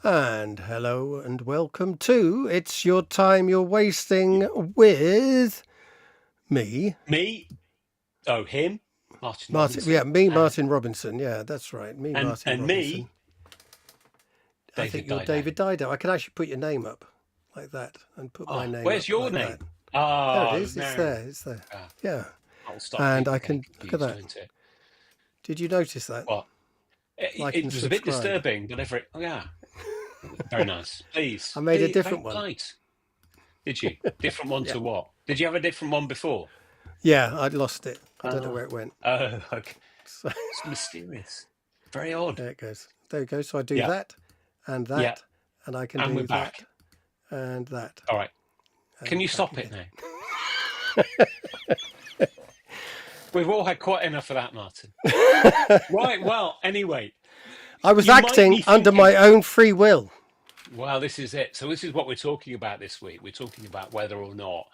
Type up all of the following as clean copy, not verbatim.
And hello and welcome to It's Your Time You're Wasting with me, Me? Oh, him? Martin Martin. Yeah, Robinson. me, Martin Robinson. Yeah, that's right. Me, And Martin and Robinson. me, I think David you're Dido. David Dido. I can actually put your name up like that and put my Oh, name where's up your like that. name? There it Oh, is. It's no. there. It's there. Ah, Yeah. that'll stop And people I getting can look at confused, that. won't it? Did you notice that? What? Like It and was a bit subscribe. disturbing, but oh, yeah. Very nice. I Please. made a Very different one. polite. Did you? Different one Yeah. to what? Did you have a different one before? Yeah, I'd lost it. I don't know Ah. where it went. Oh, okay. So It's mysterious. Very odd. there it goes. There we go. So I do Yeah. that and Yeah. that, and I can And we're do that back. and that. All right. Can And you back stop it again. now? We've all had quite enough of that, Martin. Right. Well, anyway, I was you might acting be under thinking, my own free will. well, this is it. So, this is what we're talking about this week. We're talking about whether or not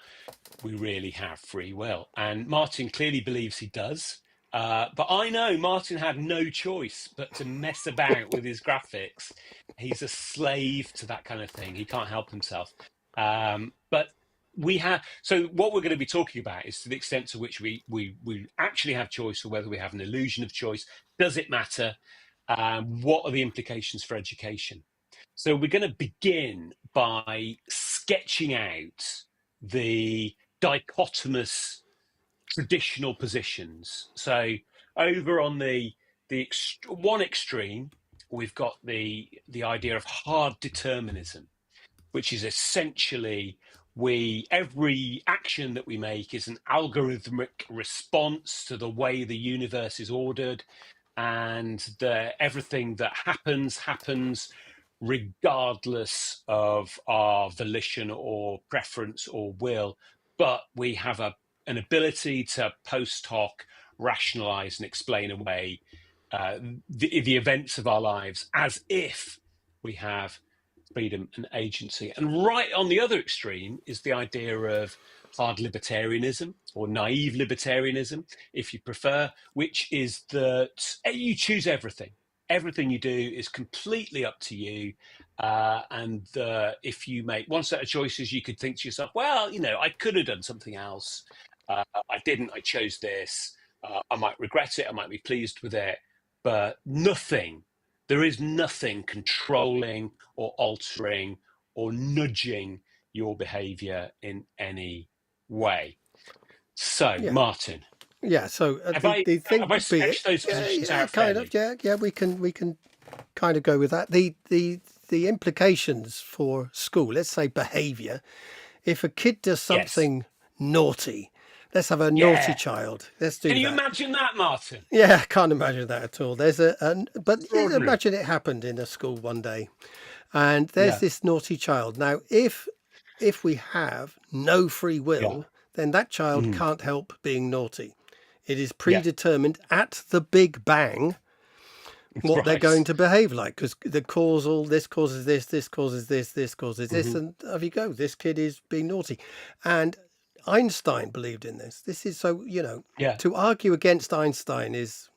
we really have free will. And Martin clearly believes he does. But I know Martin had no choice but to mess about with his graphics. He's a slave to that kind of thing. He can't help himself. But we have, so what we're going to be talking about is to the extent to which we actually have choice or whether we have an illusion of choice. Does it matter? What are the implications for education? So we're going to begin by sketching out the dichotomous traditional positions. So over on one extreme, we've got the idea of hard determinism, which is essentially every action that we make is an algorithmic response to the way the universe is ordered, and everything that happens regardless of our volition or preference or will, but we have an ability to post hoc rationalize and explain away the events of our lives as if we have freedom and agency. And right on the other extreme is the idea of hard libertarianism or naive libertarianism, if you prefer, which is that you choose everything. Everything you do is completely up to you. And if you make one set of choices, you could think to yourself, well, I could have done something else. I didn't. I chose this. I might regret it. I might be pleased with it. But there is nothing controlling or altering or nudging your behavior in any way. So, Yeah, Martin, yeah. So have the thing I could be, sketched those yeah, positions yeah, out kind of, fairly? yeah. We can kind of go with that. The implications for school. Let's say behaviour. If a kid does Yes. something naughty, let's have a naughty Yeah. child. Let's do Can you that. imagine that, Martin? Yeah, I can't imagine that at all. But yeah, Extraordinary. imagine it happened in a school one day, and there's Yeah. this naughty child. Now, if we have no free Yeah. will, then that child Mm. can't help being naughty. It is Yeah. predetermined at the Big Bang what they're going Right. to behave like, because the causal, this causes this causes this causes this, Hmm. and off you go. This kid is being naughty. And Einstein believed in this. This is so, Yeah. to argue against Einstein is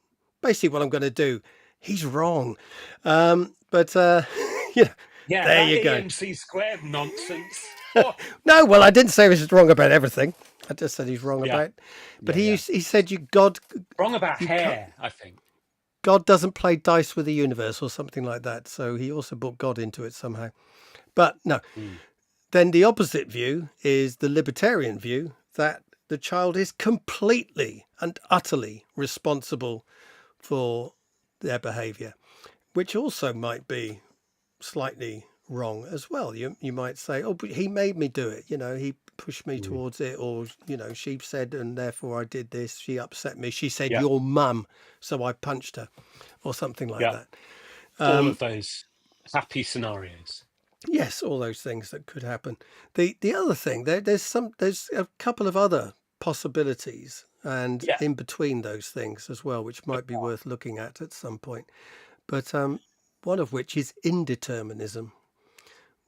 basically what I'm going to do. He's wrong. But, you know, Yeah. there That you go. EMC squared nonsense. Oh, No, well, I didn't say he was wrong about everything. I just said he's wrong yeah. about, but Yeah. Yeah. he said Wrong about you can't, hair, I think. God doesn't play dice with the universe or something like that. So he also brought God into it somehow. But no, Mm. then the opposite view is the libertarian view that the child is completely and utterly responsible for their behavior, which also might be slightly wrong as well. You might say, oh, but he made me do it. He pushed me Mm. towards it, or she said, and therefore I did this. She upset me. She said Yeah. your mum, so I punched her, or something like Yeah. that. All of those happy scenarios. Yes, all those things that could happen. The other thing, there's a couple of other possibilities, and Yeah. in between those things as well, which might be worth looking at some point. But one of which is indeterminism,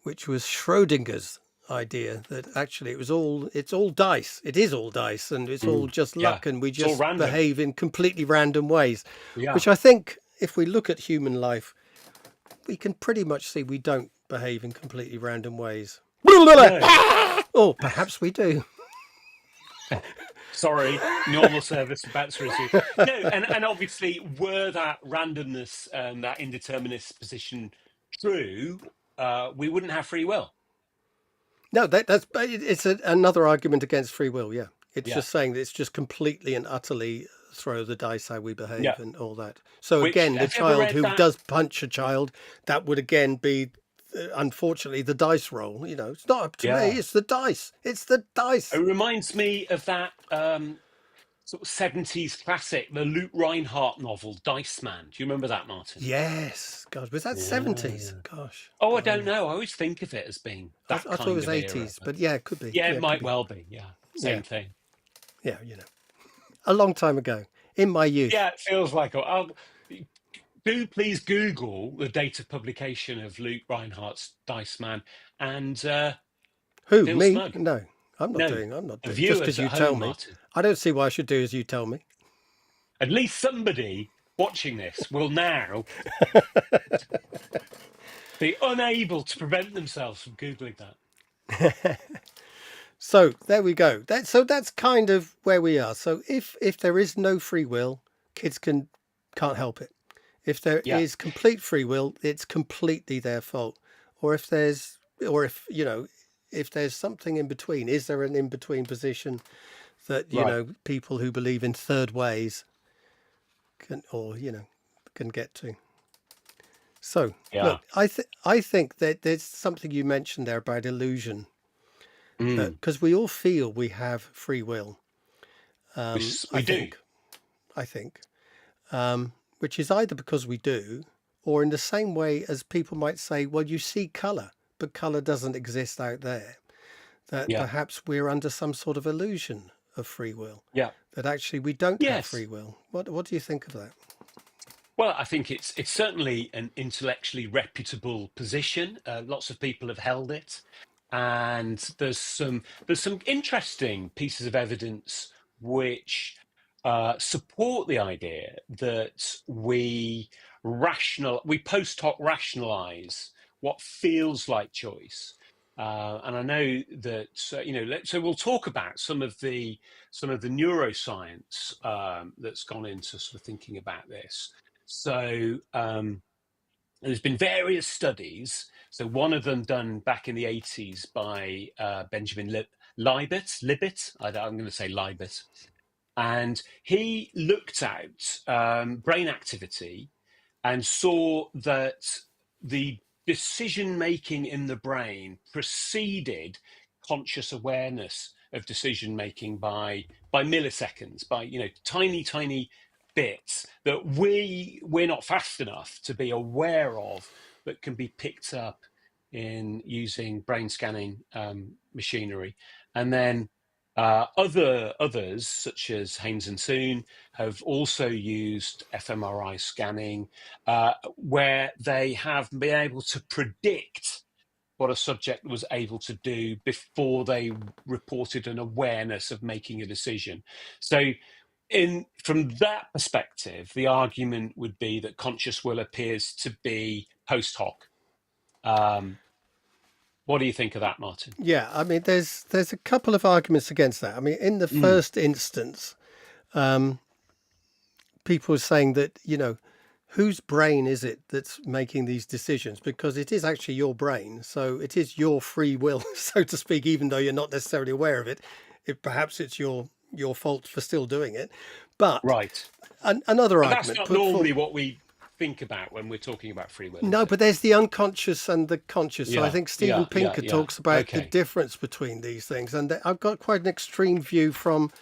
which was Schrodinger's idea that actually it's all dice. It is all dice, and it's all Mm. just Yeah. luck, and we It's all just random. behave in completely random ways. Yeah. Which I think, if we look at human life, we can pretty much see we don't behave in completely random ways. No. Or perhaps we do. Sorry, normal service about to resume. No, and obviously, were that randomness and that indeterminist position true, we wouldn't have free will. No, it's another argument against free will. Yeah, it's Yeah, just saying that it's just completely and utterly throw the dice how we yeah. behave and all that. So Which again, the have you ever child read who that? does punch a child, that would again be, unfortunately, the dice roll. It's not up to me. Yeah, It's the dice. It's the it dice. reminds me of that sort of 70s classic, the Luke Reinhardt novel, Dice Man. Do you remember that, Martin? Yes, God, was that '70s? Yeah. Gosh, Oh, I don't blimey. know. I always think of it as being I, that I thought it kind was of era. '80s, But but yeah, it could be. yeah, Yeah, it it could might be. well be. Yeah, Yeah, same thing. yeah, a long time ago, in my youth. Yeah, it feels like. Do please Google the date of publication of Luke Reinhardt's Dice Man and Who, feel me? smug. No, I'm not No, doing. I'm not the doing. Just viewers because at you tell home, me, Martin. I don't see why I should do as you tell me. At least somebody watching this will now be unable to prevent themselves from Googling that. So there we go. That's kind of where we are. So if there is no free will, kids can't help it. If there Yeah, is complete free will, it's completely their fault. Or if if there's something in between, is there an in between position that right. people who believe in third ways can get to? So Yeah. look, I think that there's something you mentioned there about illusion, Mm. because we all feel we have free will. I We do. think, I think, which is either because we do, or in the same way as people might say, well, you see color, but color doesn't exist out there. That Yeah. perhaps we're under some sort of illusion of free will. Yeah. That actually we don't have Yes. free will. What do you think of that? Well, I think it's certainly an intellectually reputable position. Lots of people have held it, and there's some interesting pieces of evidence which support the idea that we post hoc rationalize what feels like choice. And I know that so we'll talk about some of the neuroscience that's gone into sort of thinking about this. So there's been various studies. So one of them done back in the 80s by Benjamin Libet. I'm going to say Libet. And he looked at brain activity and saw that the decision making in the brain preceded conscious awareness of decision making by milliseconds, by tiny bits that we're not fast enough to be aware of, but can be picked up in using brain scanning machinery. And then others such as Haynes and Soon have also used fMRI scanning, where they have been able to predict what a subject was able to do before they reported an awareness of making a decision. So, from that perspective, the argument would be that conscious will appears to be post hoc. Um, what do you think of that, Martin? Yeah, I mean, there's a couple of arguments against that. I mean, in the Mm, first instance, people are saying that whose brain is it that's making these decisions? Because it is actually your brain, so it is your free will, so to speak, even though you're not necessarily aware of it. Perhaps it's your fault for still doing it. But right. another But that's argument not put forward. normally what we think about when we're talking about free will, is No, it? but there's the unconscious and the conscious. So I Yeah, think Steven yeah, yeah, Pinker yeah. talks about the Okay. difference between these things. And I've got quite an extreme view from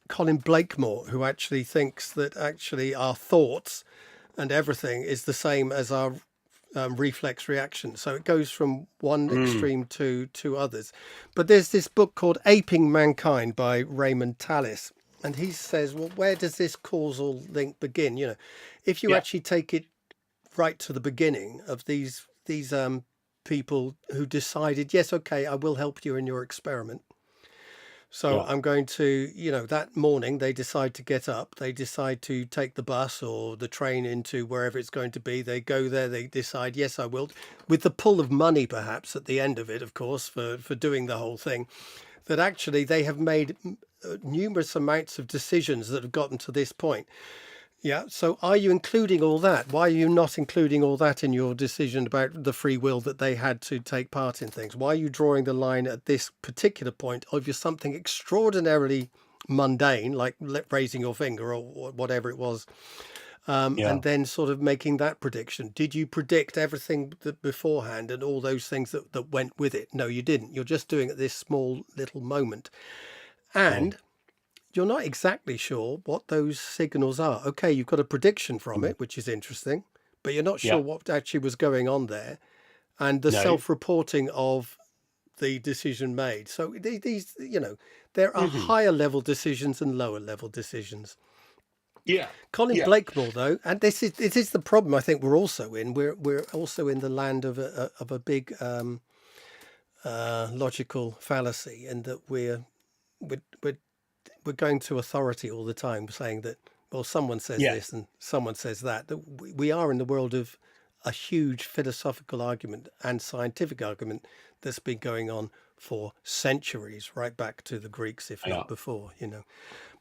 Colin Blakemore, who actually thinks that actually our thoughts and everything is the same as our reflex reaction. So it goes from one Mm, extreme to others. But there's this book called Aping Mankind by Raymond Tallis. And he says, well, where does this causal link begin? If you yeah. actually take it right to the beginning of these people who decided, yes, okay, I will help you in your experiment. So Yeah. I'm going to, that morning they decide to get up, they decide to take the bus or the train into wherever it's going to be. They go there, they decide, yes, I will, with the pull of money perhaps at the end of it, of course, for doing the whole thing, that actually they have made numerous amounts of decisions that have gotten to this point. Yeah. So are you including all that? Why are you not including all that in your decision about the free will that they had to take part in things? Why are you drawing the line at this particular point of something extraordinarily mundane, like raising your finger or whatever it was, Yeah. and then sort of making that prediction? Did you predict everything that beforehand and all those things that went with it? No, you didn't. You're just doing it this small little moment. Yeah. And you're not exactly sure what those signals are. Okay, you've got a prediction from Mm. it, which is interesting, but you're not sure Yeah. what actually was going on there and the No. self-reporting of the decision made. So these, there are Hmm. higher level decisions and lower level decisions. Yeah. Colin Yeah. Blakemore, though, and this is the problem I think we're also in. We're also in the land of a big logical fallacy, in that we're we're we're going to authority all the time, saying that, well, someone says Yeah. this and someone says that. That we are in the world of a huge philosophical argument and scientific argument that's been going on for centuries, right back to the Greeks, if Yeah. not before.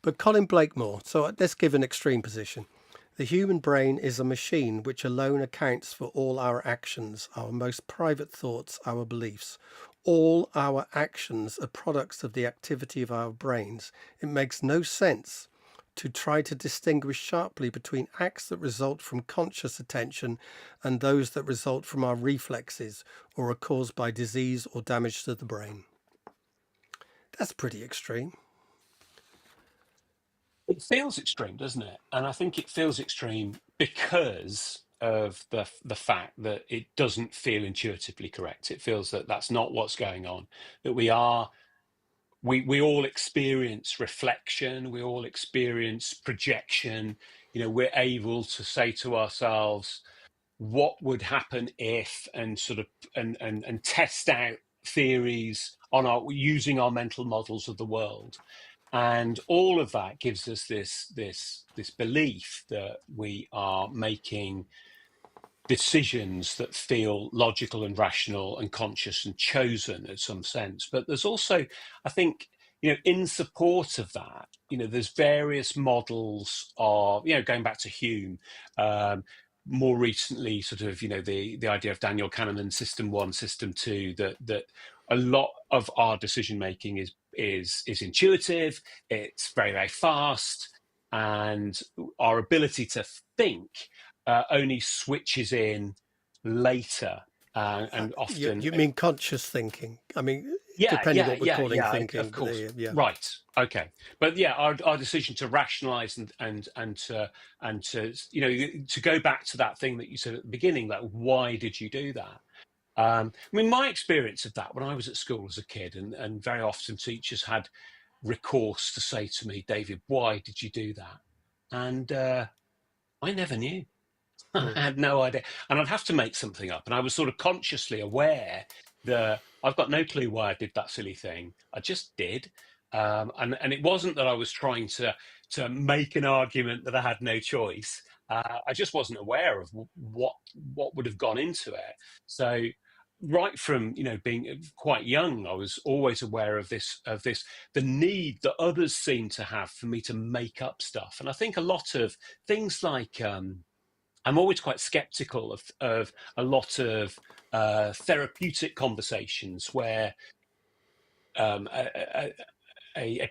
But Colin Blakemore, so let's give an extreme position. The human brain is a machine which alone accounts for all our actions, our most private thoughts, our beliefs. All our actions are products of the activity of our brains. It makes no sense to try to distinguish sharply between acts that result from conscious attention and those that result from our reflexes or are caused by disease or damage to the brain. That's pretty extreme. It feels extreme, doesn't it? And I think it feels extreme because of the fact that it doesn't feel intuitively correct. It feels that that's not what's going on. That we all experience reflection. We all experience projection. We're able to say to ourselves, what would happen if, and sort of and test out theories on our using our mental models of the world, and all of that gives us this belief that we are making decisions that feel logical and rational and conscious and chosen in some sense. But there's also, I think, in support of that, there's various models of, going back to Hume, more recently, sort of, the idea of Daniel Kahneman's system one, system two, that a lot of our decision making is intuitive, it's very, very fast, and our ability to think only switches in later, and You, often, you mean conscious thinking? I mean, yeah, depending yeah, what we're yeah, calling yeah, thinking, of but course, yeah. right, okay, but yeah, our decision to rationalize and to to go back to that thing that you said at the beginning, like, why did you do that? I mean, my experience of that when I was at school as a kid, and very often teachers had recourse to say to me, David, why did you do that? And I never knew. I Mm. had no idea. And I'd have to make something up. And I was sort of consciously aware that I've got no clue why I did that silly thing. I just did. And it wasn't that I was trying to make an argument that I had no choice. I just wasn't aware of what would have gone into it. So right from being quite young, I was always aware of this the need that others seem to have for me to make up stuff. And I think a lot of things like I'm always quite skeptical of a lot of therapeutic conversations where a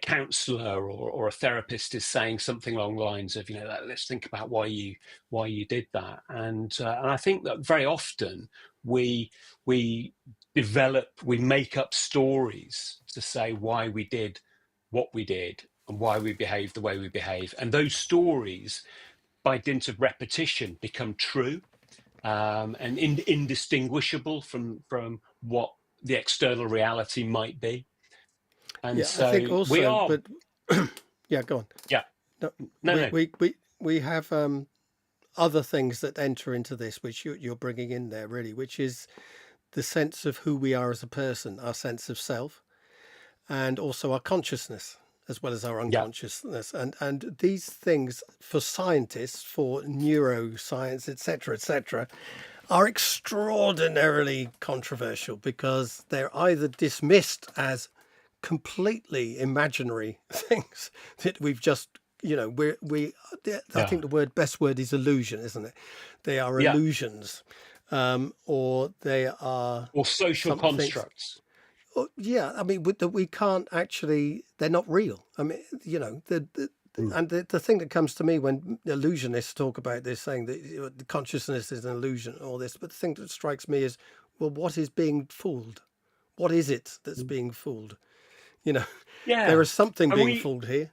counsellor or a therapist is saying something along the lines of, let's think about why you did that, and I think that very often we we make up stories to say why we did what we did and why we behave the way we behave, and those stories, by dint of repetition, become true, and indistinguishable from what the external reality might be. And Yeah, I think so we also, are, but yeah, go on. yeah, No, no, we no, we we we have other things that enter into this, which you're bringing in there, really, which is the sense of who we are as a person, our sense of self, and also our consciousness as well as our Yeah. unconsciousness. And these things for scientists, for neuroscience, etc., are extraordinarily controversial because they're either dismissed as completely imaginary things that we've just, I Yeah. think the best word is illusion, isn't it? They are Yeah. illusions, or they are Or social something. constructs. Yeah, I mean, that we can't actually, they're not real. I mean, Mm. and the thing that comes to me when illusionists talk about this, saying that the consciousness is an illusion, all this, but the thing that strikes me is, well, what is being fooled? What is it that's being fooled? You know, there Yeah. is something And being we fooled here,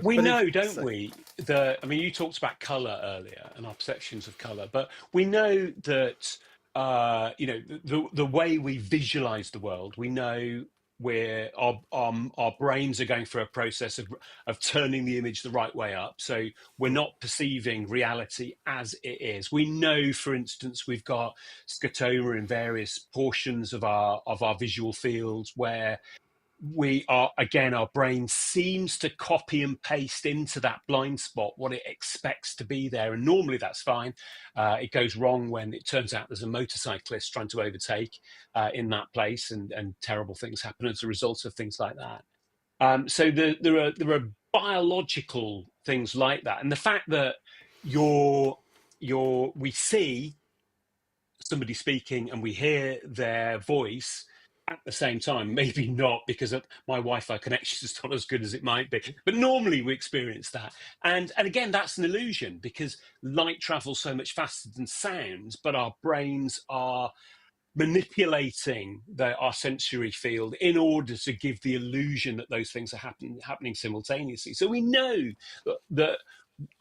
we but know, don't so, we, that I mean, you talked about color earlier and our perceptions of color, but we know that the way we visualize the world, we know where our brains are going through a process of turning the image the right way up. So we're not perceiving reality as it is. We know, for instance, we've got scotoma in various portions of our visual fields where we are, again, our brain seems to copy and paste into that blind spot what it expects to be there, and normally that's fine. It goes wrong when it turns out there's a motorcyclist trying to overtake in that place, and terrible things happen as a result of things like that. So there are biological things like that, and the fact that we see somebody speaking and we hear their voice at the same time, maybe not because of my Wi-Fi connection is not as good as it might be, but normally we experience that. And again, that's an illusion because light travels so much faster than sound, but our brains are manipulating our sensory field in order to give the illusion that those things are happening simultaneously. So we know that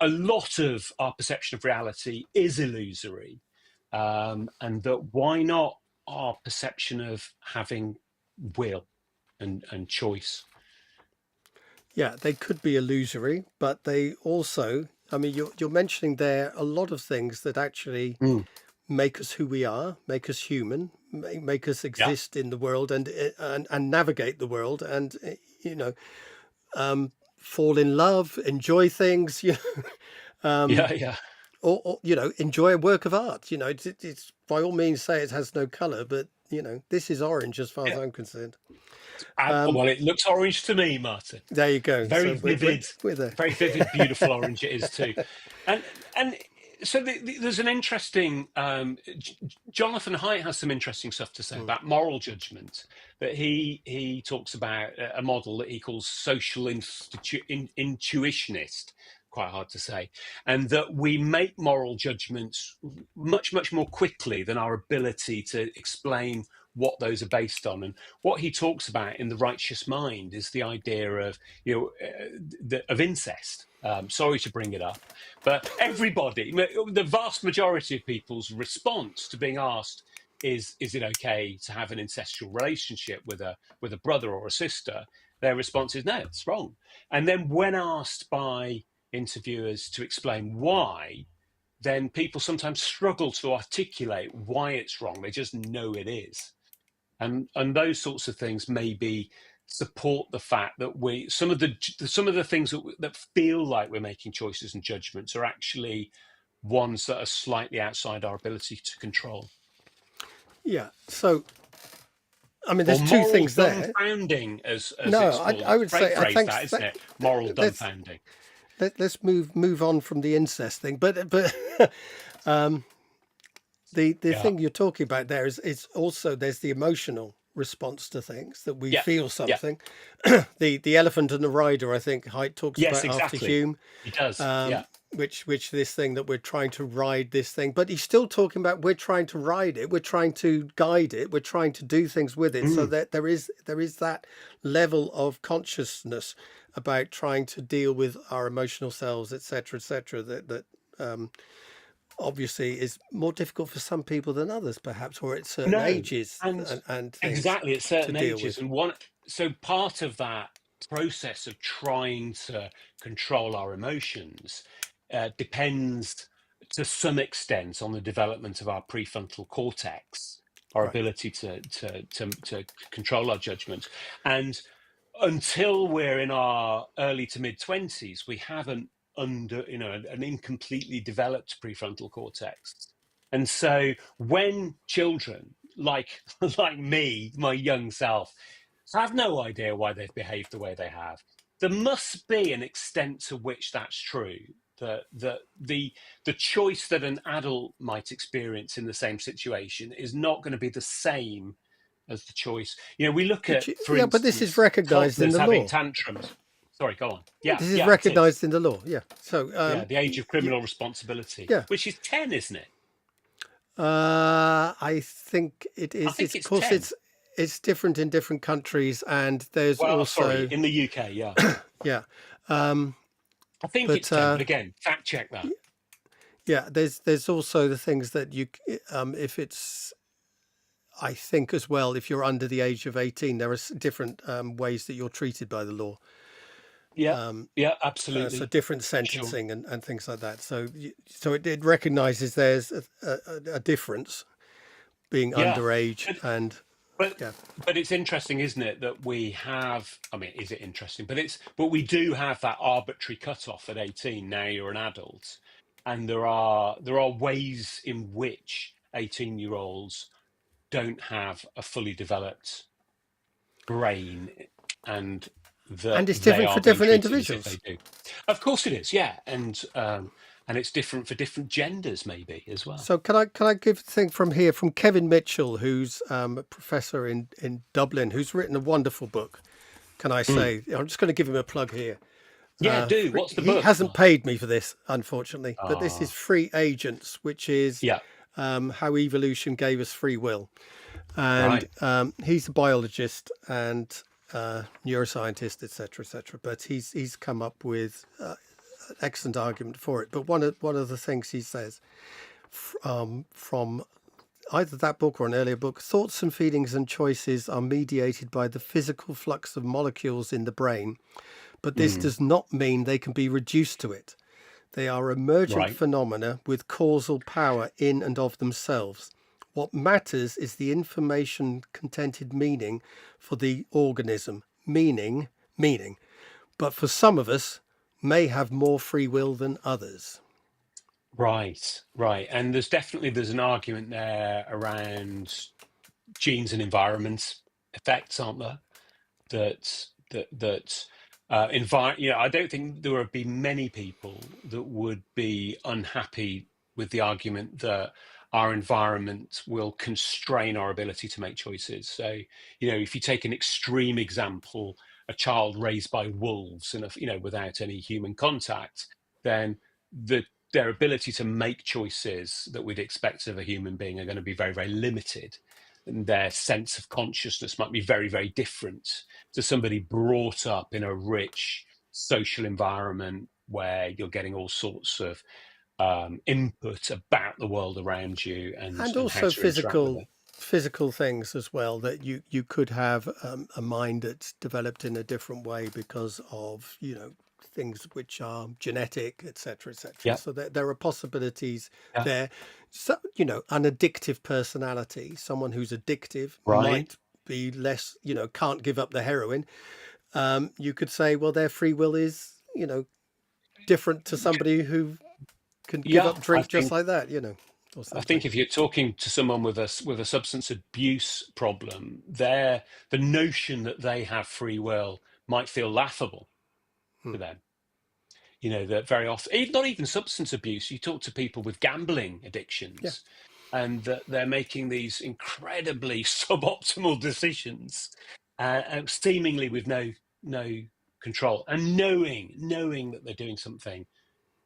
a lot of our perception of reality is illusory, and that why not our perception of having will and choice. yeah, they could be illusory, but they also, I mean, you're mentioning there a lot of things that actually Mm. make us who we are, make us human, make us Yeah, exist in the world and navigate the world, and you know, fall in love, enjoy things, yeah, yeah, or enjoy a work of art. It's by all means say it has no color, but this is orange as far as yeah. I'm concerned. Well, it looks orange to me, Martin. There you go. Very So vivid, we're there. very vivid, beautiful orange it is too. And so there's an interesting Jonathan Haidt has some interesting stuff to say Mm. about moral judgment, that he talks about a model that he calls social intuitionist, quite hard to say, and that we make moral judgments much more quickly than our ability to explain what those are based on. And what he talks about in The Righteous Mind is the idea of of incest. Sorry to bring it up, but everybody, the vast majority of people's response to being asked is it okay to have an incestual relationship with a brother or a sister? Their response is no, it's wrong. And then when asked by interviewers to explain why, then people sometimes struggle to articulate why it's wrong. They just know it is. And those sorts of things maybe support the fact that some of the things that feel like we're making choices and judgments are actually ones that are slightly outside our ability to control. Yeah. So I mean, Or there's two moral things there. dumbfounding, as No, it's called. I would say I Phrase think that, isn't it? Moral let's dumbfounding. let's move on from the incest thing. But the Yeah, thing you're talking about there is also there's the emotional response to things that we yeah, feel yeah. something. The elephant and the rider, I think Haidt talks Yes, about after exactly. Hume, He does. Yeah. um, which this thing that we're trying to ride this thing, but he's still talking about we're trying to ride it, we're trying to guide it, we're trying to do things with it, so Mm. that there is that level of consciousness about trying to deal with our emotional selves, etc., that obviously is more difficult for some people than others, perhaps, or at certain No, ages and and things exactly at to certain deal ages, with. and so part of that process of trying to control our emotions depends to some extent on the development of our prefrontal cortex, our Right. ability to control our judgment, and until we're in our early to mid 20s, we haven't an incompletely developed prefrontal cortex. And so when children like like me, my young self, have no idea why they've behaved the way they have, there must be an extent to which that's true. The choice that an adult might experience in the same situation is not going to be the same as the choice. We look at, for Yeah, but this is instance, recognized in toddlers the having law. tantrums. Sorry, go on. Yeah, This is yeah, it is. recognized in the law. Yeah. So, Yeah, the age of criminal responsibility, yeah. which is 10, isn't it? I think it I is. think It's, of it's course, 10. it's different in different countries, and there's Well, sorry, also, in the UK, yeah. yeah. Um, I think it's but 10, but again, fact check that. yeah, there's also the things that if it's, I think as well, if you're under the age of 18, there are different ways that you're treated by the law. Yeah, yeah, So absolutely. different Sure. sentencing and things like that. So it recognizes there's a difference being Yeah. underage But, and but yeah. but it's interesting, isn't it, that we have, I mean, is it interesting? But we do have that arbitrary cutoff at 18. Now you're an adult. And there are ways in which 18-year-olds don't have a fully developed brain, and that And it's they different for are being different treated as if they individuals. do. Of course it is, yeah. And it's different for different genders maybe as well. So can I give a thing from here from Kevin Mitchell, who's a professor in Dublin, who's written a wonderful book. Can I Mm. say? I'm just going to give him a plug here. Yeah, do. What's the He book? hasn't paid me for this, unfortunately, but this is Ah, Free Agents, which is yeah, how evolution gave us free will. And right. he's a biologist and neuroscientist, etc., etc. But he's come up with an excellent argument for it. But one of the things he says from either that book or an earlier book, thoughts and feelings and choices are mediated by the physical flux of molecules in the brain, but this Mm, does not mean they can be reduced to it. They are emergent right. phenomena with causal power in and of themselves. What matters is the information contented meaning for the organism. Meaning. But for some of us, may have more free will than others. Right, right. And there's an argument there around genes and environment effects, aren't there? I don't think there would be many people that would be unhappy with the argument that our environment will constrain our ability to make choices. So, if you take an extreme example, a child raised by wolves and without any human contact, then their ability to make choices that we'd expect of a human being are going to be very, very limited. And their sense of consciousness might be very, very different to somebody brought up in a rich social environment where you're getting all sorts of input about the world around you, and And how also to interact with it. physical things as well, that you could have a mind that's developed in a different way because of things which are genetic, etc., etc. Yeah, So there are possibilities yeah, there. So an addictive personality, someone who's addictive right. might be less, can't give up the heroin. You could say, well, their free will is different to somebody who can give Yeah, up I drink just think like that, or I something. think if you're talking to someone with a substance abuse problem, the notion that they have free will might feel laughable Hmm. to them. That very often, not even substance abuse, you talk to people with gambling Yeah. addictions, and that they're making these incredibly suboptimal decisions, seemingly with no control, and knowing that they're doing something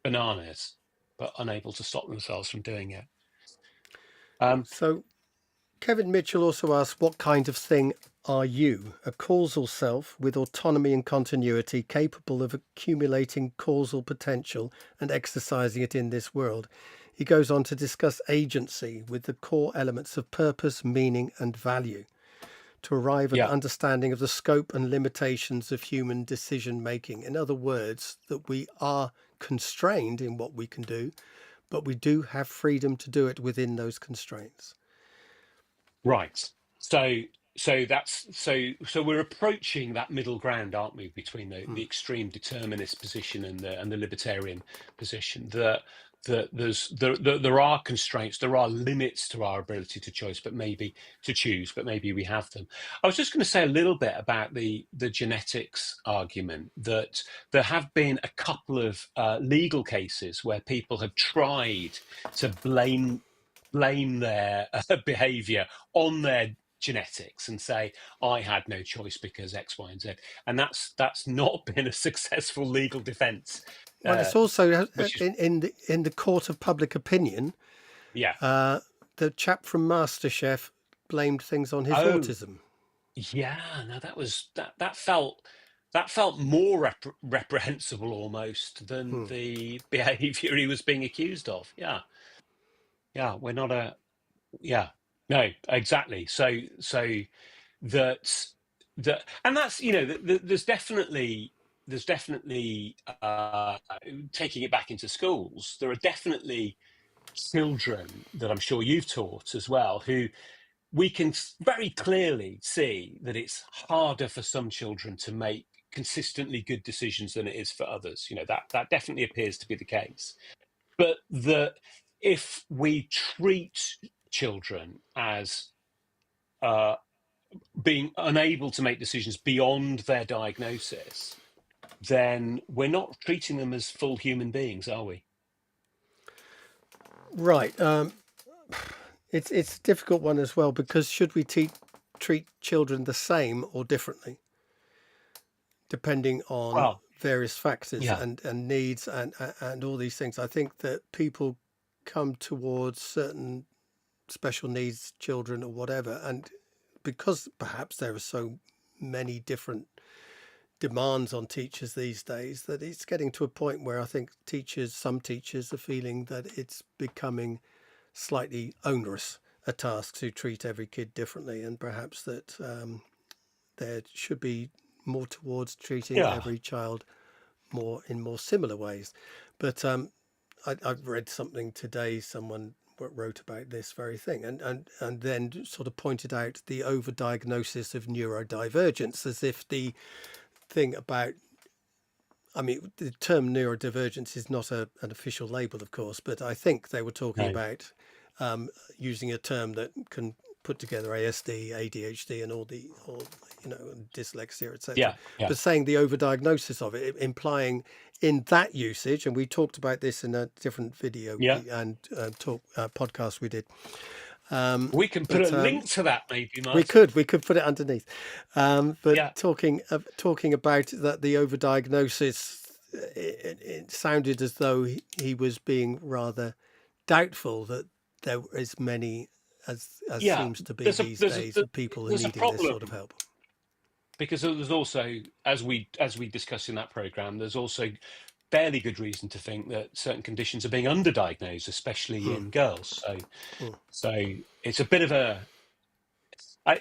bananas, but unable to stop themselves from doing it. Um, So Kevin Mitchell also asks, what kind of thing are you? A causal self with autonomy and continuity, capable of accumulating causal potential and exercising it in this world. He goes on to discuss agency with the core elements of purpose, meaning, and value to arrive at an yeah, understanding of the scope and limitations of human decision making. In other words, that we are constrained in what we can do, but we do have freedom to do it within those constraints. right. So so we're approaching that middle ground, aren't we, between Hmm. the extreme determinist position and the libertarian position. That there are constraints, there are limits to our ability to choice, but maybe to choose, but maybe we have them. I was just going to say a little bit about the genetics argument, that there have been a couple of legal cases where people have tried to blame their behavior on their genetics and say I had no choice because X, Y, and Z, and that's not been a successful legal defense, Well, it's also which is in the court of public opinion. yeah. The chap from MasterChef blamed things on his Oh, autism. yeah. No, that felt more reprehensible almost than Hmm. the behavior he was being accused of. Yeah, yeah. We're not a yeah. No, exactly. So that and that's, there's definitely taking it back into schools, there are definitely children that I'm sure you've taught as well, who we can very clearly see that it's harder for some children to make consistently good decisions than it is for others. That definitely appears to be the case, but that if we treat children as uh, being unable to make decisions beyond their diagnosis, then we're not treating them as full human beings, are we? Right. It's a difficult one as well, because should we treat children the same or differently, depending on Well, various factors yeah, and needs and all these things. I think that people come towards certain special needs children or whatever, and because perhaps there are so many different demands on teachers these days, that it's getting to a point where I think some teachers are feeling that it's becoming slightly onerous a task to treat every kid differently, and perhaps that there should be more towards treating yeah, every child more similar ways. But I've read something today, someone wrote about this very thing, and then sort of pointed out the overdiagnosis of neurodivergence, as if the thing about, I mean, the term neurodivergence is not an official label, of course, but I think they were talking no, about using a term that can put together ASD, ADHD, and all dyslexia, etc. yeah, yeah, But saying the overdiagnosis of it, implying in that usage, and we talked about this in a different video yeah. and talk podcast we did. We can put a But link to that, maybe, we Martin. could put it underneath. But Yeah, talking about that, the overdiagnosis, it sounded as though he was being rather doubtful that there are as many as yeah. seems to be There's a these there's a days of people who are there's a needing this problem sort of help. because there's also, as we discussed in that program, there's also fairly good reason to think that certain conditions are being underdiagnosed, especially Hmm, in girls. So hmm. so it's a bit of a I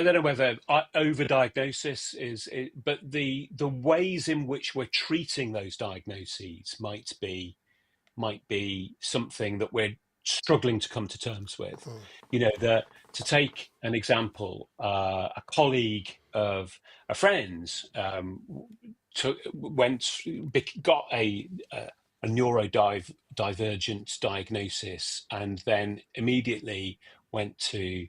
don't know whether overdiagnosis but the ways in which we're treating those diagnoses might be something that we're struggling to come to terms with. To take an example, a colleague of a friend's got a neurodivergent diagnosis, and then immediately went to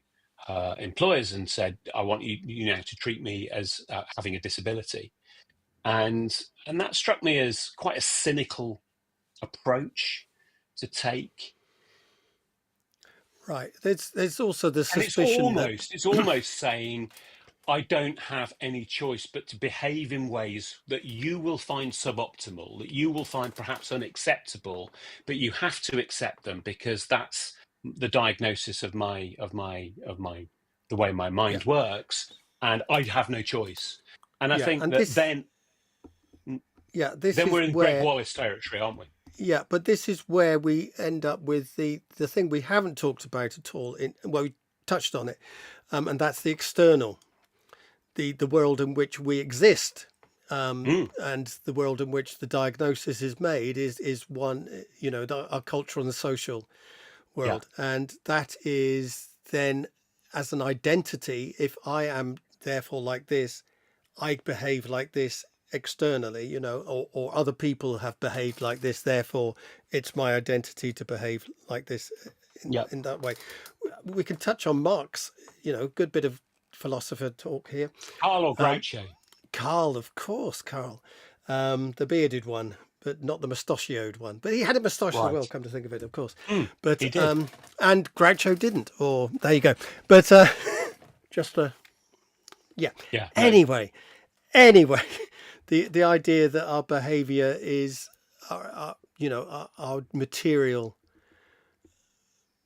employers and said, "I want you now to treat me as having a disability," and that struck me as quite a cynical approach to take. Right. There's also the And suspicion that it's almost saying, I don't have any choice but to behave in ways that you will find suboptimal, that you will find perhaps unacceptable, but you have to accept them because that's the diagnosis of the way my yeah, mind works, and I have no choice. And I yeah, think and that this then is we're in Greg where. Wallace territory, aren't we? Yeah, but this is where we end up with the thing we haven't talked about at all. Well, we touched on it, and that's the external, the world in which we exist, Mm, and the world in which the diagnosis is made is one, our cultural and social yeah, world, and that is then as an identity, if I am therefore like this, I behave like this externally, or other people have behaved like this, therefore it's my identity to behave like this Yeah. in that way. We can touch on Marx, good bit of philosopher talk here. Carl or Groucho? Carl, of course, Carl, the bearded one, but not the mustachioed one. But he had a moustache as well, Right. come to think of it, of course. He But did. and Groucho didn't. Or there you go. But just yeah. Yeah. No. Anyway, the idea that our behaviour is our material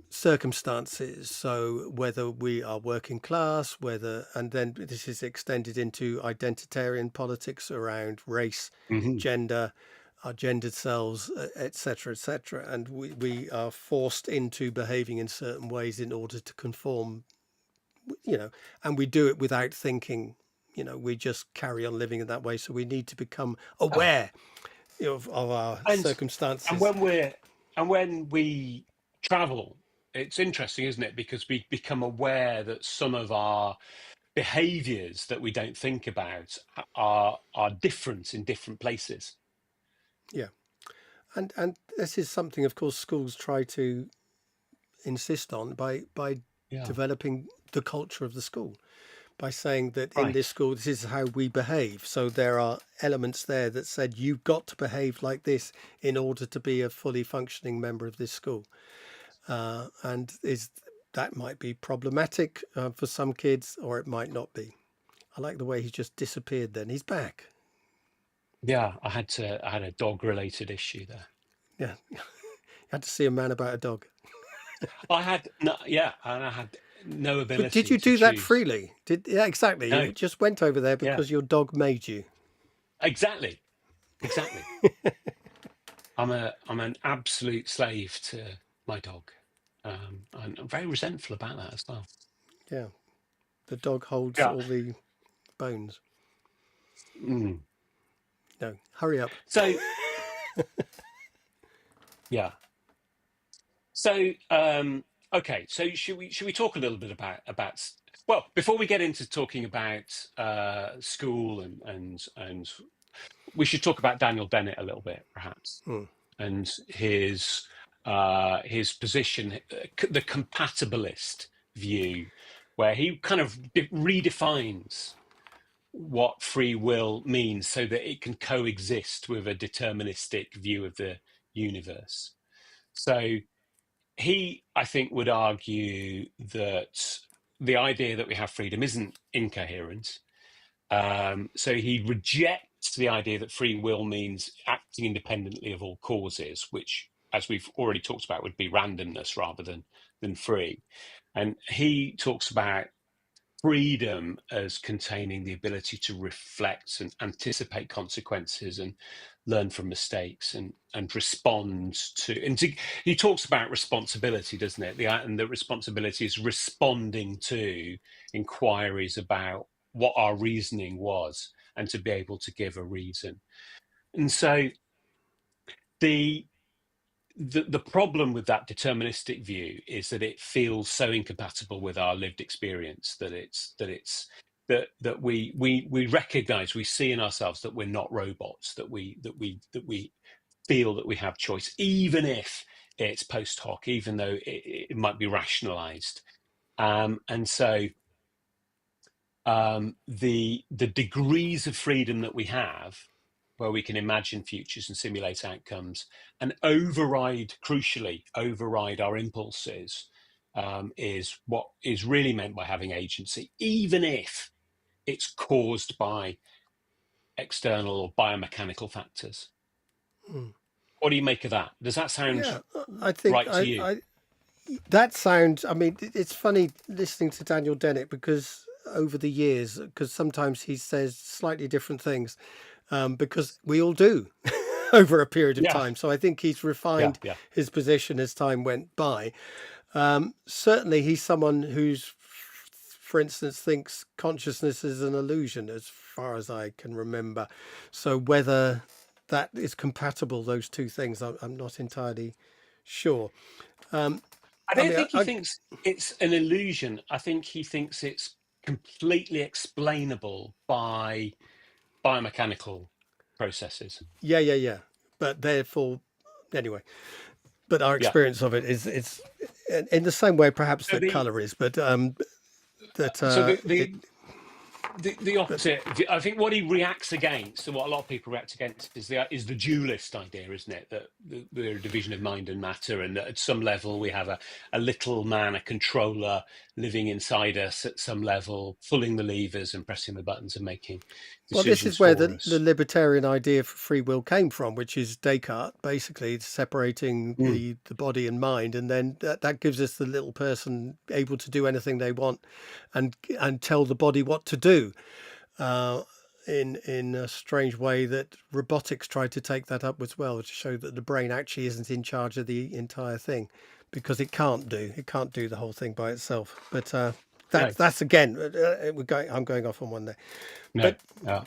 circumstances. So whether we are working class, and then this is extended into identitarian politics around race, Hmm. gender, our gendered selves, etc., etc., and we are forced into behaving in certain ways in order to conform, and we do it without thinking. We just carry on living in that way. So we need to become Oh. aware of our And and circumstances. when we travel, it's interesting, isn't it? Because we become aware that some of our behaviors that we don't think about are different in different places. Yeah. And this is something, of course, schools try to insist on by Yeah. developing the culture of the school, by saying that in this Right. school this is how we behave. So there are elements there that said you've got to behave like this in order to be a fully functioning member of this school. And is that might be problematic for some kids, or it might not be. I like the way he's just disappeared. Then he's back. Yeah. I had a dog related issue there. Yeah. You had to see a man about a dog. I had no, yeah, and I had no But did ability you to do that choose. freely? Yeah, exactly. No. You just went over there Yeah. because your dog made you. Exactly. Exactly. I'm an absolute slave to my dog. And I'm very resentful about that as well. Yeah. The dog holds Yeah. all the bones. Mm. No, hurry up. So yeah. So okay. So should we talk a little bit about well, before we get into talking about school and we should talk about Daniel Dennett a little bit, perhaps, Hmm. and his position, the compatibilist view, where he kind of redefines what free will means so that it can coexist with a deterministic view of the universe. So he, I think, would argue that the idea that we have freedom isn't incoherent. So he rejects the idea that free will means acting independently of all causes, which, as we've already talked about, would be randomness rather than free. And he talks about freedom as containing the ability to reflect and anticipate consequences and learn from mistakes and respond to he talks about responsibility, doesn't it? And the responsibility is responding to inquiries about what our reasoning was and to be able to give a reason. And so the the problem with that deterministic view is that it feels so incompatible with our lived experience that we recognize, we see in ourselves that we're not robots, that we feel that we have choice, even if it's post hoc, even though it might be rationalized. And so the degrees of freedom that we have, where we can imagine futures and simulate outcomes and crucially override our impulses, is what is really meant by having agency, even if it's caused by external or biomechanical factors. Hmm. What do you make of that? Does that sound Yeah, I think right to you? that sounds. I mean, it's funny listening to Daniel Dennett because over the years, because sometimes he says slightly different things, because we all do over a period of Yeah, time. So I think he's yeah, refined yeah, his position as time went by. Certainly, he's someone who's, for instance, thinks consciousness is an illusion, as far as I can remember. So whether that is compatible, those two things, I'm not entirely sure. Um, I I don't mean, think he thinks it's an illusion. I think he thinks it's completely explainable by biomechanical processes. yeah, yeah, yeah. But therefore, anyway, but our Yeah. experience of it is it's in the same way perhaps So that the color is, but that so it. the But opposite. I think what he reacts against, and what a lot of people react against, is the dualist idea, isn't it? That we're a division of mind and matter, and that at some level we have a little man, a controller living inside us at some level, pulling the levers and pressing the buttons and making Well, this decisions is where for the us. libertarian idea for free will came from, which is Descartes basically separating Mm. the body and mind, and then that gives us the little person able to do anything they want, and tell the body what to do. Uh, in a strange way that robotics tried to take that up as well, to show that the brain actually isn't in charge of the entire thing, because it can't do the whole thing by itself. But No, that's again, I'm going off on one there, no. but Uh,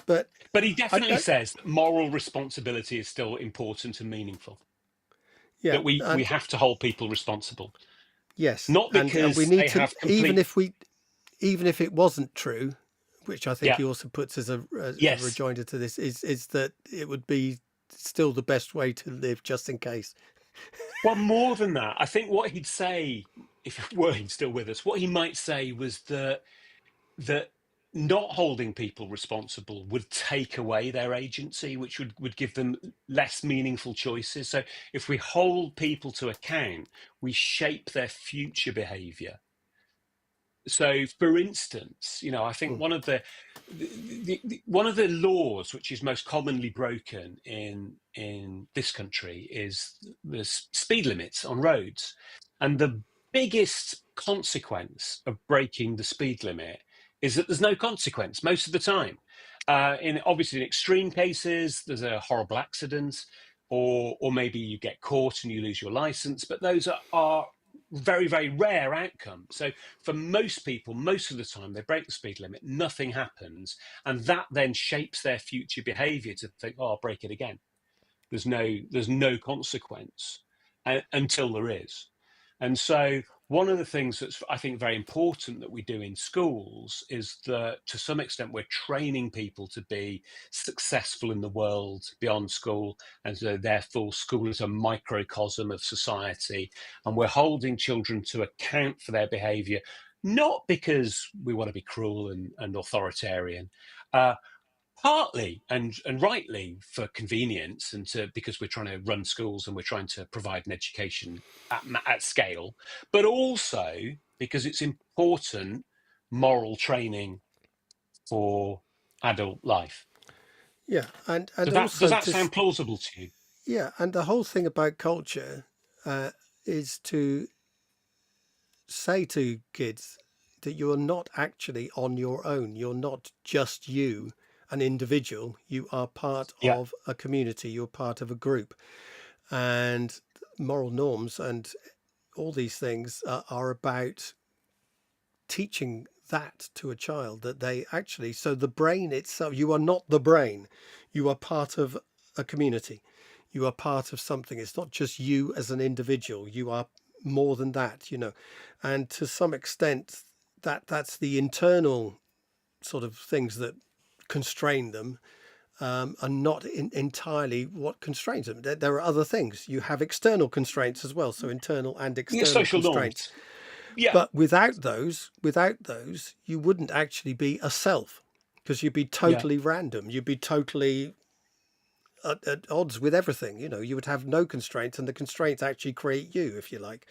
but but he I, definitely says that moral responsibility is still important and meaningful. yeah, That we and have to hold people responsible, yes, not and we because need they to, have complete. even if it wasn't true, which I think Yeah. he also puts as a Yes. rejoinder to this, is that it would be still the best way to live, just in case. Well, more than that, I think what he'd say, if were he still with us, what he might say was that not holding people responsible would take away their agency, which would give them less meaningful choices. So if we hold people to account, we shape their future behavior. So, for instance, I think Mm. one of the laws which is most commonly broken in this country is the speed limits on roads, and the biggest consequence of breaking the speed limit is that there's no consequence most of the time. In obviously in extreme cases, there's a horrible accident, or maybe you get caught and you lose your license, but those are very, very rare outcomes. So for most people, most of the time, they break the speed limit, nothing happens, and that then shapes their future behaviour to think, "Oh, I'll break it again." There's no consequence until there is. And so one of the things that's, I think, very important that we do in schools is that to some extent we're training people to be successful in the world beyond school, and so therefore school is a microcosm of society, and we're holding children to account for their behaviour, not because we want to be cruel and authoritarian, uh, partly and rightly for convenience, and because we're trying to run schools and we're trying to provide an education at scale, but also because it's important moral training for adult life. Yeah, and Does also that sound plausible to you? yeah, and the whole thing about culture is to say to kids that you are not actually on your own. You're not just you, an individual. You are part Yeah. of a community. You're part of a group, and moral norms and all these things are about teaching that to a child, that they actually, so the brain itself, you are not the brain, you are part of a community, you are part of something. It's not just you as an individual, you are more than that. And to some extent that's the internal sort of things that constrain them, are not entirely what constrains them. There are other things. You have external constraints as well, so internal and Yeah, external social constraints. norms. Yeah. But without those, you wouldn't actually be a self, because you'd be Yeah. totally random. You'd be totally at odds with everything. You would have no constraints, and the constraints actually create you, if you like,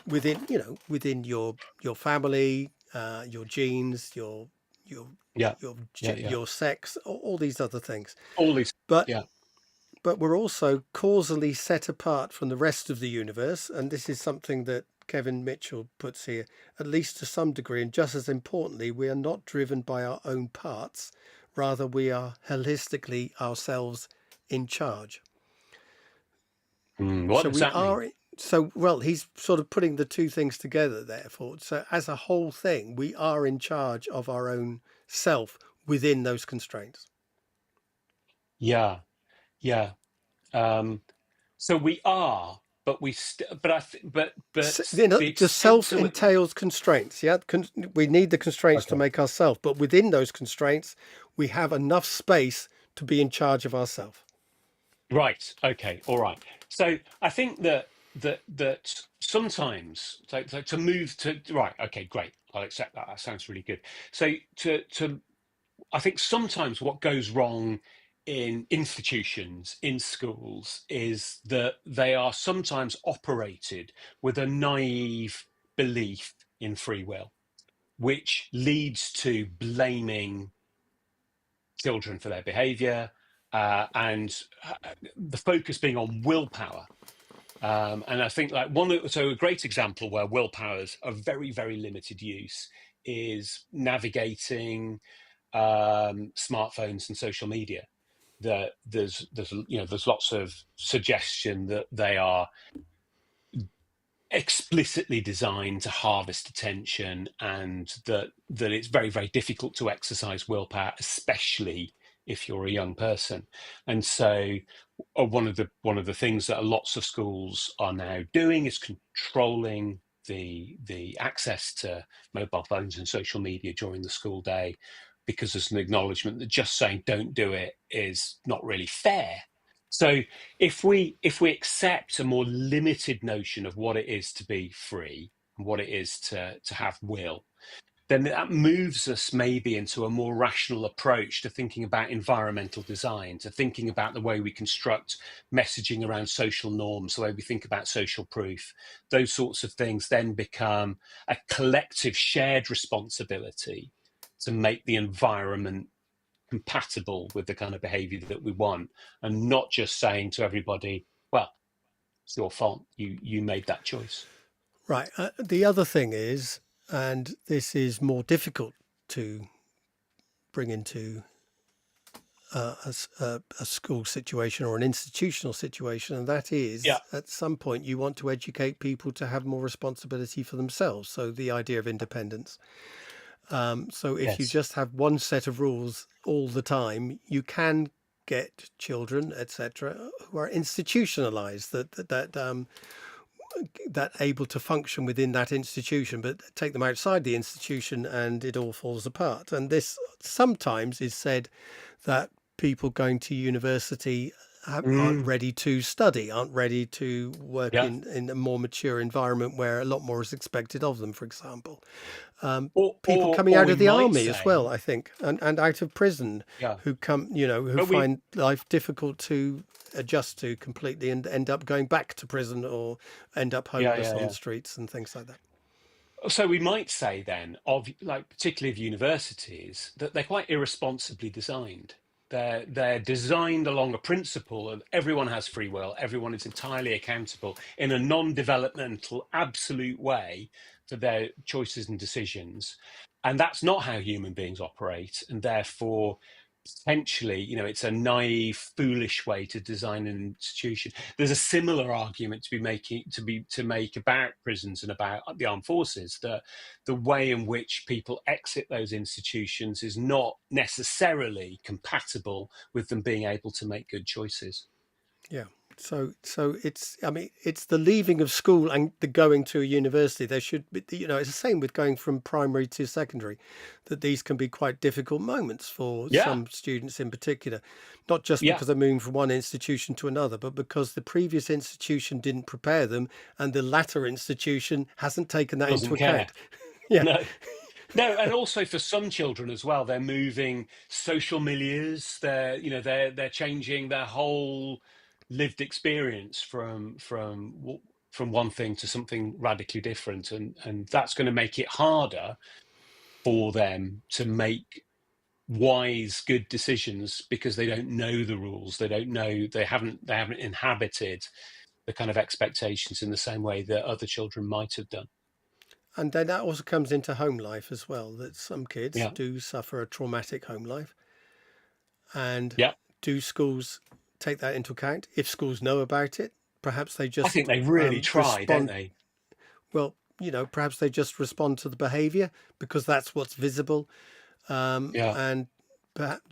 within your family, your genes, your Yeah. your Yeah. Yeah. your sex, all these other things. All these. But Yeah. we're also causally set apart from the rest of the universe. And this is something that Kevin Mitchell puts here, at least to some degree. And just as importantly, we are not driven by our own parts. Rather, we are holistically ourselves in charge. What So does we that mean? are. So, well, he's sort of putting the two things together, therefore. So, as a whole thing, we are in charge of our own self within those constraints. Yeah. Yeah. So we are. but but the The extent self to it. entails constraints. Yeah, we need the constraints to Okay. make ourselves, but within those constraints, we have enough space to be in charge of ourselves. Right. Okay. All right. So I think that sometimes to move to right. Okay. Great. I'll accept that. That sounds really good. So to I think sometimes what goes wrong in institutions, in schools, is that they are sometimes operated with a naive belief in free will, which leads to blaming children for their behavior, and the focus being on willpower. And I think like so a great example where willpower is a very, very limited use is navigating smartphones and social media. That there's lots of suggestion that they are explicitly designed to harvest attention, and that it's very, very difficult to exercise willpower, especially if you're a young person. And so one of the things that lots of schools are now doing is controlling the access to mobile phones and social media during the school day, because there's an acknowledgement that just saying don't do it is not really fair. So if we accept a more limited notion of what it is to be free and what it is to have will, then that moves us maybe into a more rational approach to thinking about environmental design, to thinking about the way we construct messaging around social norms, the way we think about social proof. Those sorts of things then become a collective shared responsibility to make the environment compatible with the kind of behavior that we want, and not just saying to everybody, well, it's your fault, you made that choice. Right. The other thing is, and this is more difficult to bring into a school situation or an institutional situation, and that Yeah. is at some point you want to educate people to have more responsibility for themselves. So the idea of independence. So if you Yes. just have one set of rules all the time, you can get children, etc., who are institutionalized, that able to function within that institution, but take them outside the institution and it all falls apart. And this sometimes is said that people going to university aren't Mm, ready to study, aren't ready to work yeah. in a more mature environment where a lot more is expected of them, for example. Or People or coming or out we of the might army as well, say, I think, and out of prison, yeah, who come, who but we find life difficult to adjust to completely and end up going back to prison or end up yeah, homeless yeah, on the yeah. streets and things like that. So we might say then, of like particularly of universities, that they're quite irresponsibly designed. They're designed along a principle of everyone has free will, everyone is entirely accountable in a non-developmental, absolute way for their choices and decisions. And that's not how human beings operate. And therefore, potentially, it's a naive, foolish way to design an institution. There's a similar argument to make about prisons and about the armed forces, that the way in which people exit those institutions is not necessarily compatible with them being able to make good choices. Yeah. So it's, I mean, it's the leaving of school and the going to a university. There should be, it's the same with going from primary to secondary, that these can be quite difficult moments for Yeah, some students in particular, not just yeah, because they're moving from one institution to another, but because the previous institution didn't prepare them and the latter institution hasn't taken that into doesn't care. account. Yeah. No. No, and also for some children as well, they're moving social milieus. They're changing their whole lived experience from one thing to something radically different, and that's going to make it harder for them to make wise, good decisions, because they don't know the rules. They don't know. They haven't inhabited the kind of expectations in the same way that other children might have done. And then that also comes into home life as well, that some kids Yeah, do suffer a traumatic home life. And yeah. do schools take that into account? If schools know about it, perhaps they I think just they really try, don't respond. they? Well, perhaps they just respond to the behaviour because that's what's visible. Yeah. And perhaps,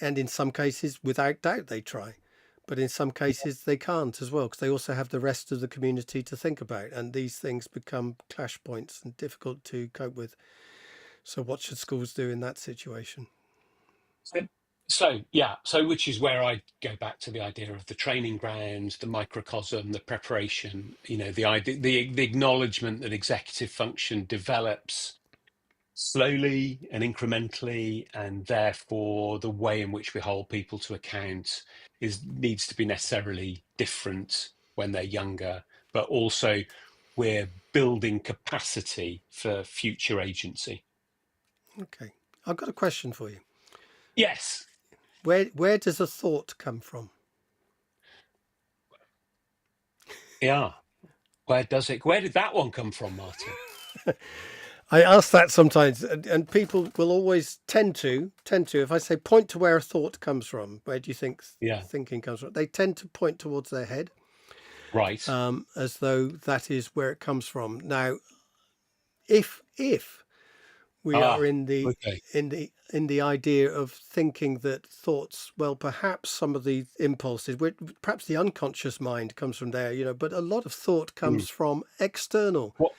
and in some cases, without doubt, they try. But in some cases they can't as well, because they also have the rest of the community to think about, and these things become clash points and difficult to cope with. So what should schools do in that situation? So, so which is where I go back to the idea of the training ground, the microcosm, the preparation. The idea, the acknowledgement that executive function develops slowly and incrementally, and therefore the way in which we hold people to account needs to be necessarily different when they're younger, but also we're building capacity for future agency. Okay, I've got a question for you. Yes. Where does a thought come from? Yeah. Where did that one come from, Martin? I ask that sometimes, and people will always tend to. If I say point to where a thought comes from, where do you think Yeah. thinking comes from? They tend to point towards their head, Right. as though that is where it comes from. Now, if we are Ah, in the okay. idea of thinking that thoughts, well, perhaps some of the impulses, perhaps the unconscious mind comes from there, but a lot of thought Mm. comes from external What?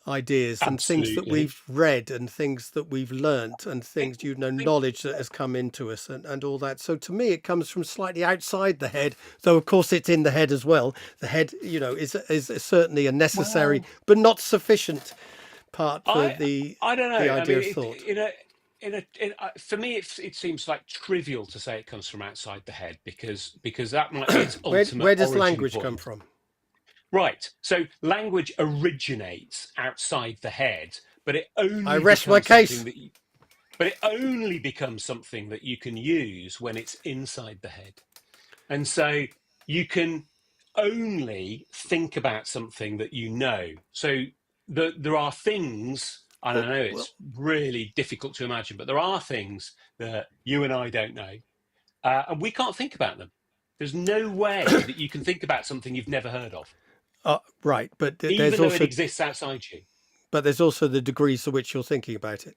ideas and things that Absolutely. we've read and things that we've learnt and It- things, it- knowledge that has come into us and all that. So to me, it comes from slightly outside the head, though of course it's in the head as well. The head, is certainly a necessary well, but not sufficient part for I the I don't the know. I idea mean, of thought. for me, it seems like trivial to say it comes from outside the head because that might be its ultimate Where does origin language come point. from? Right. So language originates outside the head, but it I only rest my becomes something case. that but it only becomes something that you can use when it's inside the head. And so you can only think about something that you know. So there are things, and I Well, know well, it's really difficult to imagine, but there are things that you and I don't know, and we can't think about them. There's no way that you can think about something you've never heard of, right, but there's even though it also exists outside you. the degrees to which you're thinking about it.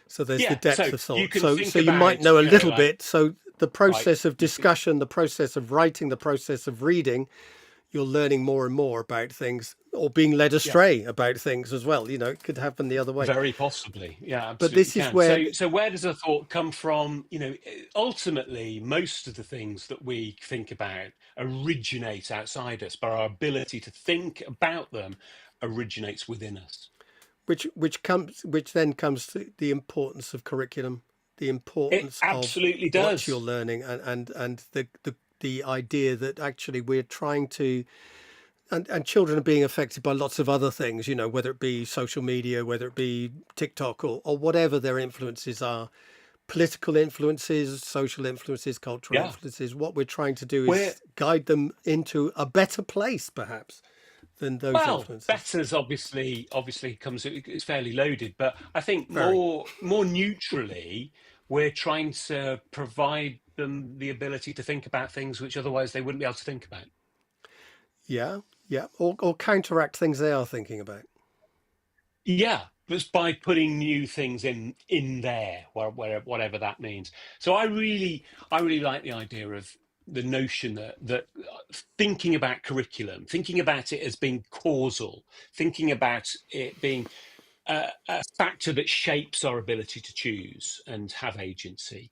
So there's the Yeah, depth so of you thought. can So think you might about, know a little like, bit. So the right, process of you can, discussion, the process of writing, the process of reading, you're learning more and more about things, or being led yeah. astray about things as well. It could happen the other way. Very possibly. Yeah, But absolutely this is can. where, So where does a thought come from? Ultimately, most of the things that we think about originate outside us, but our ability to think about them originates within us. which then comes to the importance of curriculum, the It importance of absolutely what you're does. learning, and the idea that actually we're trying to, and children are being affected by lots of other things, whether it be social media, whether it be TikTok, or whatever their influences are, political influences, social influences, cultural Yeah. influences. What we're trying to do We're is guide them into a better place, perhaps, than those Well, influences. better's obviously comes, it's fairly loaded, but I think Very. more neutrally, we're trying to provide them the ability to think about things which otherwise they wouldn't be able to think about. Yeah, yeah. Or counteract things they are thinking about. Yeah, just by putting new things in there, whatever that means. So I really like the idea of the notion that thinking about curriculum, thinking about it as being causal, thinking about it being a factor that shapes our ability to choose and have agency.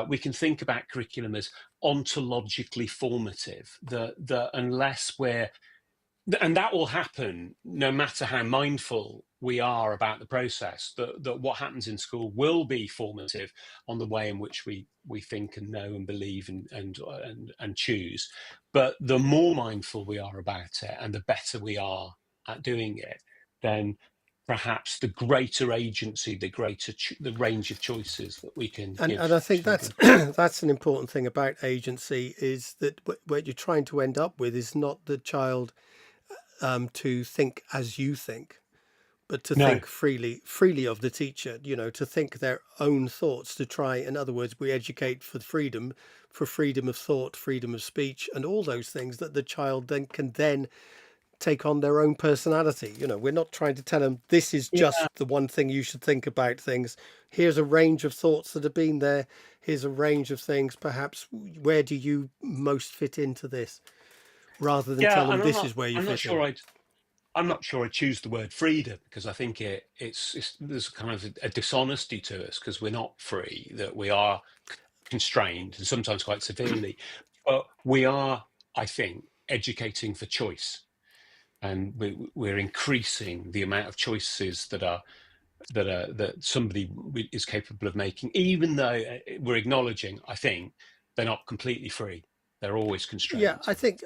We can think about curriculum as ontologically formative. The unless we're and that will happen no matter how mindful we are about the process, that what happens in school will be formative on the way in which we think and know and believe and choose. But the more mindful we are about it and the better we are at doing it, then perhaps the greater agency, the range of choices that we can And give I think that's children. that's an important thing about agency, is that what you're trying to end up with is not the child to think as you think, but to No. think freely of the teacher, to think their own thoughts, to try, in other words, we educate for freedom of thought, freedom of speech, and all those things that the child then can take on their own personality. We're not trying to tell them this is Yeah, just the one thing you should think about things. Here's a range of thoughts that have been there. Here's a range of things. Perhaps where do you most fit into this? Rather than tell yeah, them and this is where you I'm not fit sure in. I'm not sure I choose the word freedom because I think there's kind of a dishonesty to us because we're not free, that we are constrained and sometimes quite severely, but we are, I think, educating for choice, and we're increasing the amount of choices that somebody is capable of making, even though we're acknowledging, I think, they're not completely free. They're always Yeah, constrained. I think,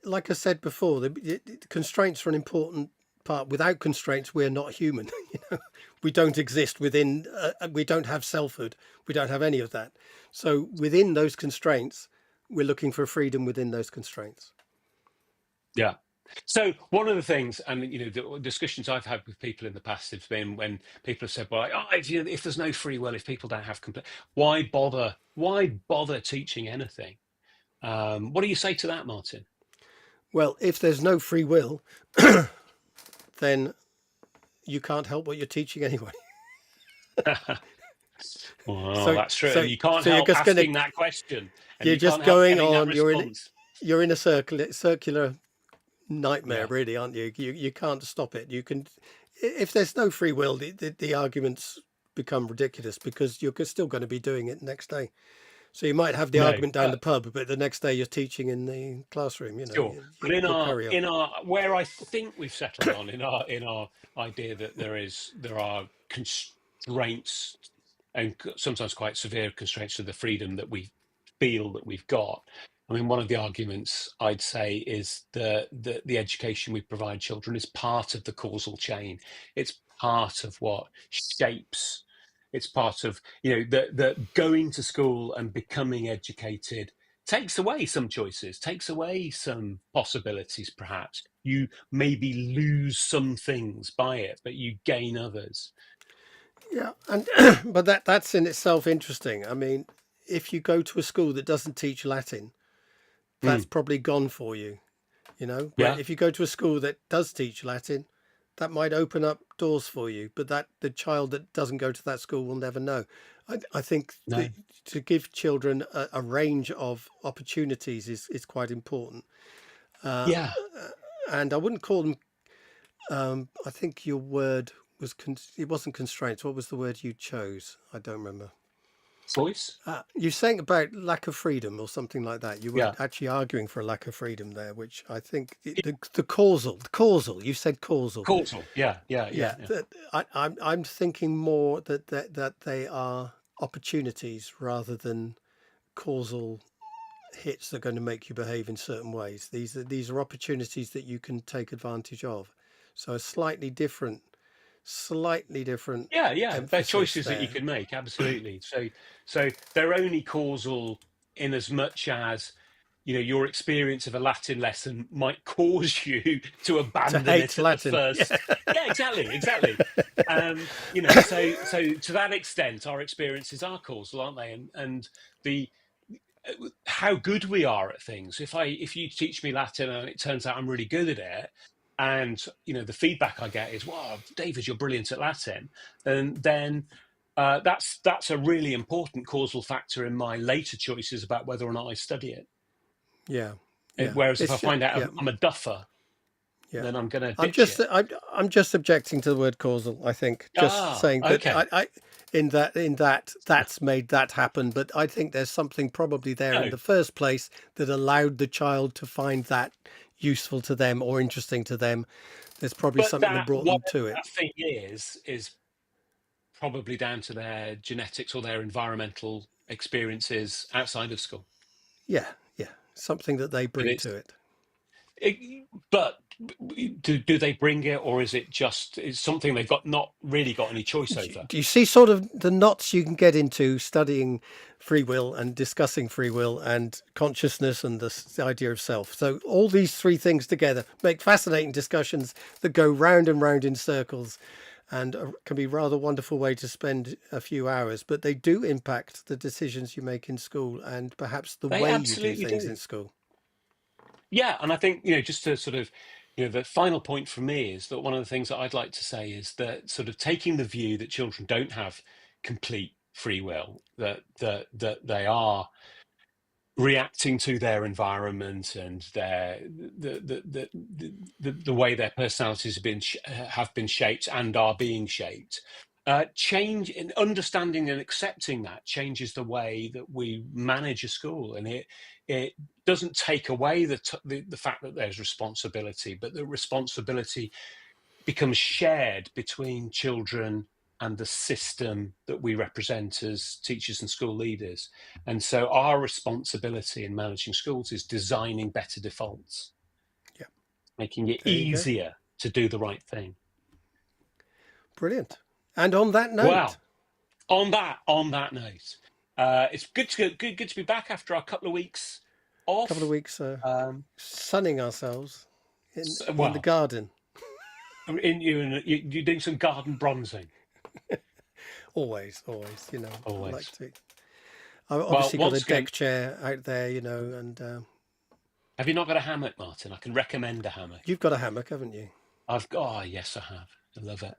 like I said before, the constraints are an important part. Without constraints, we're not human. We don't exist within. We don't have selfhood. We don't have any of that. So within those constraints, we're looking for freedom within those constraints. Yeah. So one of the things, and the discussions I've had with people in the past have been when people have said, "Well, if there's no free will, if people don't have complete, why bother? Why bother teaching anything?" What do you say to that, Martin? Well, if there's no free will, then you can't help what you're teaching anyway. Well, So, that's true. so, You can't so you're help just gonna, asking that question, and you're you just can't help going getting that on. response. You're in a circular nightmare, Yeah. really, aren't you? You can't stop it. You can, if there's no free will, the arguments become ridiculous because you're still going to be doing it next day. So you might have the No, argument down the but pub, but the next day you're teaching in the classroom. sure. But in You'll our carry on. in our where I think we've settled on in our idea that there are constraints and sometimes quite severe constraints to the freedom that we feel that we've got. I mean, one of the arguments I'd say is the education we provide children is part of the causal chain. It's part of what shapes. It's part of the going to school and becoming educated takes away some choices, takes away some possibilities. Perhaps you maybe lose some things by it, but you gain others. Yeah, and but that's in itself interesting. I mean, if you go to a school that doesn't teach Latin, that's Mm, probably gone for you. But yeah. if you go to a school that does teach Latin, that might open up doors for you, but that the child that doesn't go to that school will never know. I think No. that to give children a range of opportunities is quite important. Yeah. And I wouldn't call them, I think your word was, it wasn't constraints. What was the word you chose? I don't remember. Choice. You're saying about lack of freedom or something like that. You were Yeah. actually arguing for a lack of freedom there, which I think the causal. You said causal. Causal. Yeah. Yeah. Yeah. Yeah, Yeah. I'm thinking more that they are opportunities rather than causal hits that are going to make you behave in certain ways. These are opportunities that you can take advantage of. So a slightly different Yeah, yeah, they're emphasis choices that you there. can make, absolutely. So they're only causal in as much as your experience of a Latin lesson might cause you to To abandon hate it at the Latin, yeah, first. Yeah, exactly, exactly. So to that extent, our experiences are causal, aren't they? And the how good we are at things. If you teach me Latin and it turns out I'm really good at it, and the feedback I get is, "Wow, David, you're brilliant at Latin," and then that's a really important causal factor in my later choices about whether or not I study it. yeah, yeah. Whereas if I It's just, find out yeah, I'm a duffer, yeah. then I'm going to I'm ditch just it. I'm just objecting to the word causal. I think just Ah, saying that okay. that's made that happen. But I think there's something probably there in No, the first place that allowed the child to find that useful to them or interesting to them. There's probably but something that that brought them whatever to it. that thing is probably down to their genetics or their environmental experiences outside of school. Yeah, yeah, something that they But bring it's to it. but do they bring it, or is it just is something they've got not really got any choice over? Do you see sort of the knots you can get into studying free will and discussing free will and consciousness and the idea of self? So all these three things together make fascinating discussions that go round and round in circles and can be a rather wonderful way to spend a few hours, but they do impact the decisions you make in school and perhaps the They way you do absolutely things do. in school. Yeah, and I think just to sort of The final point for me is that one of the things that I'd like to say is that sort of taking the view that children don't have complete free will, that they are reacting to their environment and the way their personalities have been shaped and are being shaped. Change in understanding and accepting that changes the way that we manage a school, and it doesn't take away the fact that there's responsibility, but the responsibility becomes shared between children and the system that we represent as teachers and school leaders. And so our responsibility in managing schools is designing better defaults, Yeah. making it There you go. easier to do the right thing. Brilliant. And on that note, Wow. On that note, it's good to be back after a couple of weeks off. couple of weeks sunning ourselves in Well, the garden. you're doing some garden bronzing. Always, you know. Always. I like to. I've obviously Well, got a once again, deck chair out there, you know, and have you not got a hammock, Martin? I can recommend a hammock. you've got a hammock, haven't you? Oh, yes, I have. I love it.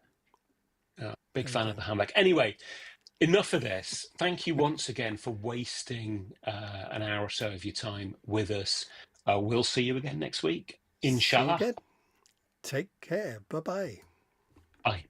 Big fan of the hammock. Anyway, enough of this. Thank you once again for wasting an hour or so of your time with us. We'll see you again next week. Inshallah. See you again. Take care. Bye-bye. Bye.